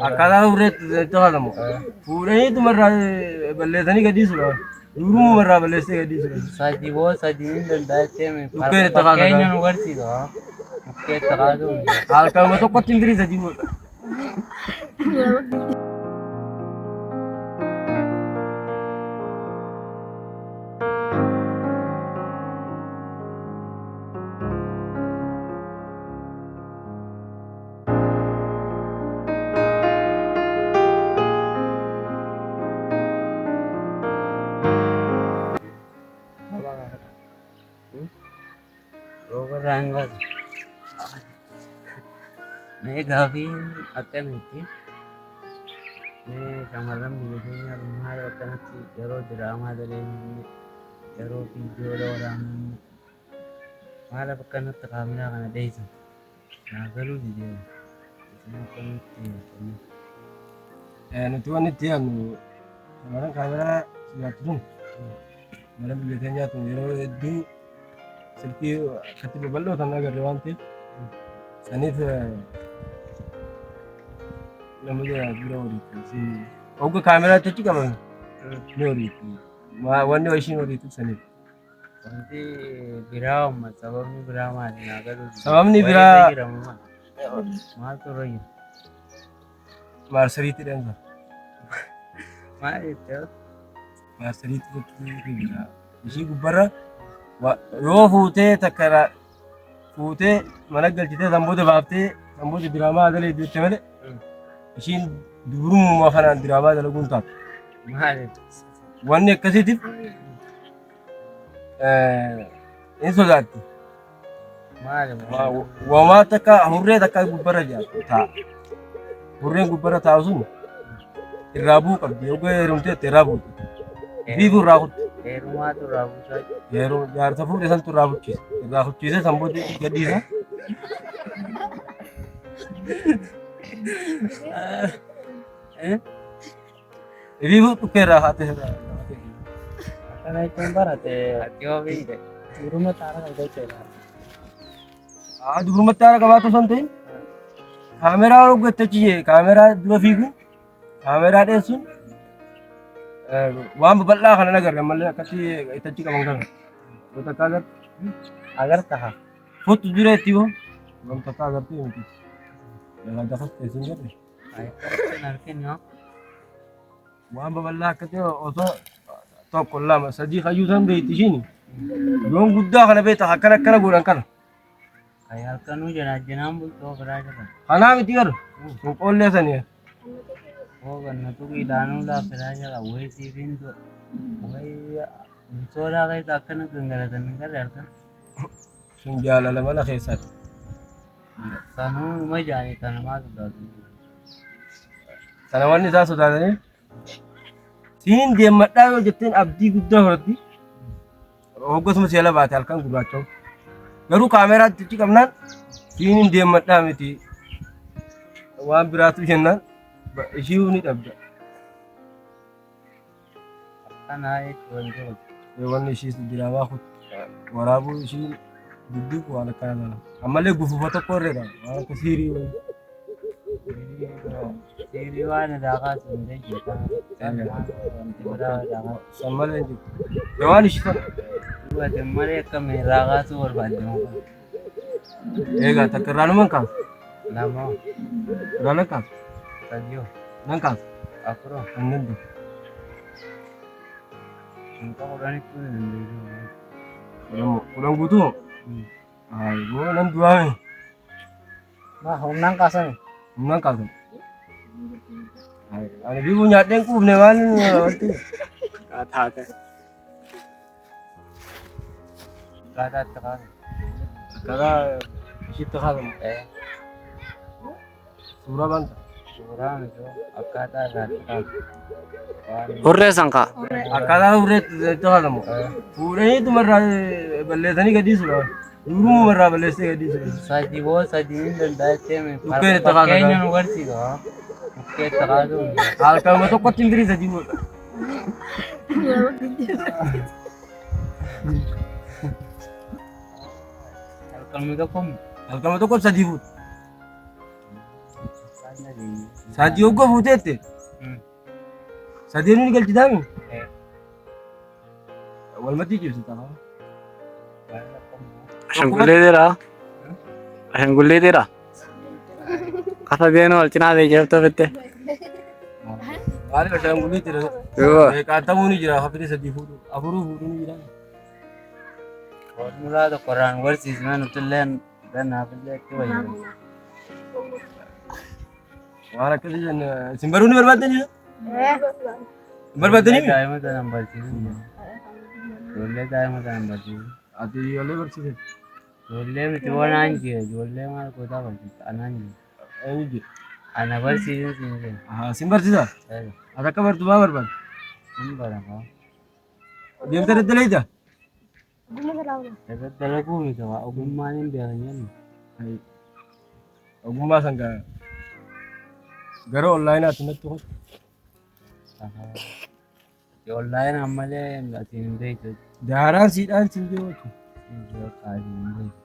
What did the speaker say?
Akkaataa urreetti taphatamu. Fuudhanii tumarraa balleessanii gadhiisudha. Duruma irraa balleessee gadhiisudha. Sadii boo sadii hin danda'attee Bukkeen itti kaasa. fakkeenya nu barsiisa. Bukkee itti kaasuu. Halkanuma tokkotti hin firii sadii godha. Rooba raangas. Mee gaafii akkamitti mee shamarran biyya keenya maal akkanatti yeroo diraamaa daleemanii yeroo viidiyoo waraananii maal akkanatti kaameraa kana dheeysan naa galuu dideema isin akkamitti Nuti waan itti yaadnu shamarran kaameraa siyaatu sun mana biyya keenyaa tun yeroo hedduu silkii akkatti babal'oo kan agarre waan ta'eef saniif namoota bira horiitti hogga kaameraa achi qaban ni horiitti wanni ishiin horiitti saniif. wanti biraa amma sababni biraa maali naa galuu Sababni biraa maal turre jiru maarsariitti dhansa. maal jettee Maarsariitti jira. Ishii gubbarra yoo fuutee takka fuutee mana galchitee sanboota baaftee sanboota diraamaa adalee jettee malee ishiin durumuma kanaan diraamaa dalaguun taatu. maal Wanni akkasiitiif in sodaatti. maal Wamaa takka hurree takka gubbarra taa'a. Hurreen gubbarra taa'u sun irraa bu'uu qabdi. Yoggaa heerumtee itti irraa buuti. Biifuu irraa kutti. heerumaatu irraa buusaa Yeroo jaarsa fuudhe santu irraa fuchise. Irraa fuchise sanboota gadhiisa. Biifuu dhukkee irraa haatee irraa. akkana jechuun barate ati yoo beekte duruma xaara kan jechuudha. Durumatti haara qabaatu san ta'in kaameraa hojjettachiyyee kaameraa dura fiigu kaameraa dheessuun waan babal'aa kana agarre malee akkatti ittachi qaban kana. Wanta akka agartu agarta haa fottu dura itti hoo wanta akka agartu miti. Lafa dafas teessin jirre kan arginu yoo waan babal'aa akkatti osoo tokko lama sadii hayyuu san beekti ishiin yoon guddaa kana beekta akkana akkana godhan kana. ay halkanuu janaan bultoo biraa jira Kanaa miti garu sun qoollee sanii. oo gannatu ilaanuu laaffiraa jira wayii siifiin wayii soodaa keessa akkana gangalatan hin garre halkan Sun jaalala mana keessaati. sanuu uma jaanii kana maa sodaatu Sana wanni isaa sodaatanii siin deemadhaa yoo jetteen abdii guddaa horatti hoggasuma seela baate halkan gurraacha'u. Garuu kaameraatti itti qabnaan siin hin deemadhaa miti waan biraatu jennaan ishii ni dhabda. akkanaa jechuun jiru Wanni ishii diraamaa waraabuu ishii dudduufu waan akkana sana. Ammallee gufufa tokko irreedha waan akka siirii wayii. siirii waan daakaa sun jechuudha wanti biraa daakaa San malee hin jirtu. Waan ishii sana. duwwaate malee akkamiin raakaasuu barbaaddamu Egaa takka irraa numan kaasu. lama Irraa nan kaasu. sadii Nan kaasu. afur Kan danda'a. Muka kudhanitti ni dandeessu. Kudhan guutuu. Aayiboo nan du'aame. Maa humnaan kaasame? Humnaan kaasan. Ani biifuu nyaadheen quufne maal wanti. Taate. Kaataatti kaase. Akkaataa ishiitti kaasamu. Suuraa banta. Suuraan isaa akkaataa isaatti kaase. Hurree sankaa. Akkaataa hurreetti kaasamu. Fuudhanii tumarraa balleessanii gadhiisudha. Duruma irraa balleessee gadhiisudha. Sadii boo sadii hin danda'attee Bukkeen itti kaasa. fakkeenya nu barsiisa. Bukkee itti kaasuu. Halkanuma tokkotti hin firii sadii godha. Halkanuma tokko Halkanuma tokkotti sadii fuudha. Kan Sadii hoggoo fuuteette. Sadeenuu ni galchi daami. Walumatti jibsi ta'a. Ashangullee dheeraa. Ashangullee dheeraa. Kasa deenu wal cinaa ta'e jeeftoo fitte. Maaliif ashangullee jira? Qaxxamuu ni jira. Hafidee sadii fuudhu. Afuruu fuudhu ni jira. Formulaa tokkorraan barsiisnaa nutillee gannaafillee itti fayyadamu. Waan akkasii jenna. Isin baruu ni barbaaddanii? Barbaaddanii? Daa'ima sana hin barsiisu. Ijoollee daa'ima sana hin barsiisu. Ati ijoollee barsiise. Ijoollee miti waan jira. Ijoollee maal gootaa barsiisa? Anaan jira. Eenyu jira? Ana barsiisin siin jira. Sin barsiisa? Ati akka bartu maa barbaadda? Hin barama. Deemtee daddaleeyta? Dalaguu miti waa ogummaan hin beekan jennu. Ogummaa san gara onlaayinaatti natti hojjetu. Onlaayinaan malee asiin hin beektu. Daaraan siidhaan siin jiru. Asiin hin beektu.